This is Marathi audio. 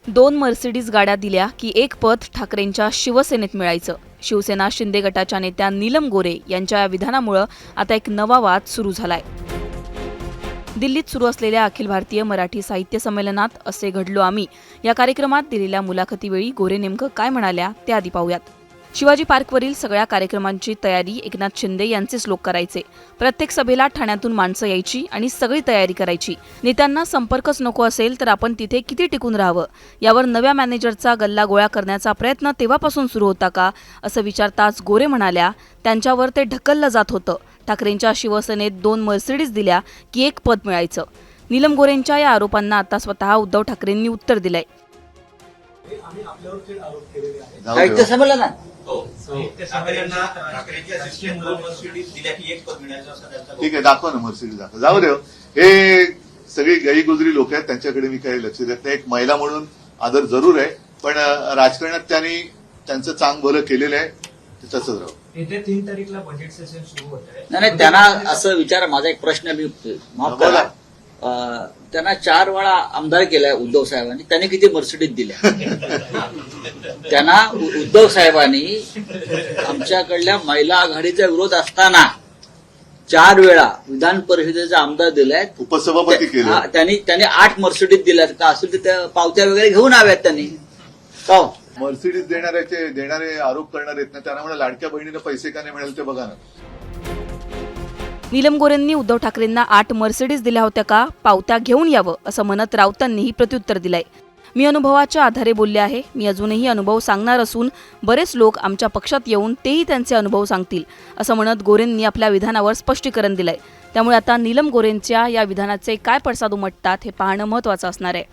2 मर्सिडीज गाड्या दिल्या की एक पद ठाकरेंच्या शिवसेनेत मिळायचं. शिवसेना शिंदे गटाच्या नेत्या नीलम गोरे यांच्या या विधानामुळे आता एक नवा वाद सुरू झालाय. दिल्लीत सुरू असलेल्या अखिल भारतीय मराठी साहित्य संमेलनात असे घडलो आम्ही या कार्यक्रमात दिलेल्या मुलाखतीवेळी गोरे नेमकं काय म्हणाल्या ते आधी पाहूयात. शिवाजी पार्कवरील सगळ्या कार्यक्रमांची तयारी एकनाथ शिंदे यांचेच लोक करायचे. प्रत्येक सभेला ठाण्यातून माणसं यायची आणि सगळी तयारी करायची. नेत्यांना संपर्कच नको असेल तर आपण तिथे किती टिकून राहावं, यावर नव्या मॅनेजरचा गल्ला गोळा करण्याचा प्रयत्न तेव्हापासून सुरू होता का, असं विचारताच गोरे म्हणाल्या, त्यांच्यावर ते ढकललं जात होतं. ठाकरेंच्या शिवसेनेत 2 मर्सिडीज दिल्या की एक पद मिळायचं. नीलम गोरेंच्या या आरोपांना आता स्वतः उद्धव ठाकरेंनी उत्तर दिलंय. ठीक आहे, दाखवा ना मर्सिडीज दाखवा. जाऊ दे, हे सगळी गईगुजरी लोक आहेत, त्यांच्याकडे मी काही लक्ष देत नाही. एक महिला म्हणून आदर जरूर आहे, पण राजकारणात त्यांनी त्यांचं चांग भलं केलेलं आहे, तसंच राहू. येत्या 3 तारीखला बजेट सेशन सुरू होत आहे. नाही, त्यांना असं विचार, माझा एक प्रश्न मी माफ करा, त्यांना 4 वेळा आमदार केलाय उद्धव साहेबांनी, त्यांनी किती मर्सिडीज दिल्या? त्यांना उद्धव साहेबांनी आमच्याकडल्या महिला आघाडीचा विरोध असताना 4 वेळा विधान परिषदेचा आमदार दिलाय, उपसभापती केले. त्यांनी 8 मर्सिडीज दिल्यात का असेल तर त्या पावत्या वगैरे घेऊन हव्यात त्यांनी का? मर्सिडीज देणारे आरोप करणार आहेत ना, त्यांना म्हणा लाडक्या बहिणीला पैसे का नाही मिळाले ते बघा ना. नीलम गोरेंनी उद्धव ठाकरेंना 8 मर्सिडीज दिल्या होत्या का, पावत्या घेऊन यावं असं म्हणत राऊतांनीही प्रत्युत्तर दिलंय. मी अनुभवाच्या आधारे बोलले आहे. मी अजूनही अनुभव सांगणार असून बरेच लोक आमच्या पक्षात येऊन तेही त्यांचे अनुभव सांगतील, असं म्हणत गोरेंनी आपल्या विधानावर स्पष्टीकरण दिलंय. त्यामुळे आता नीलम गोरेंच्या या विधानाचे काय पडसाद उमटतात हे पाहणं महत्त्वाचं असणार आहे.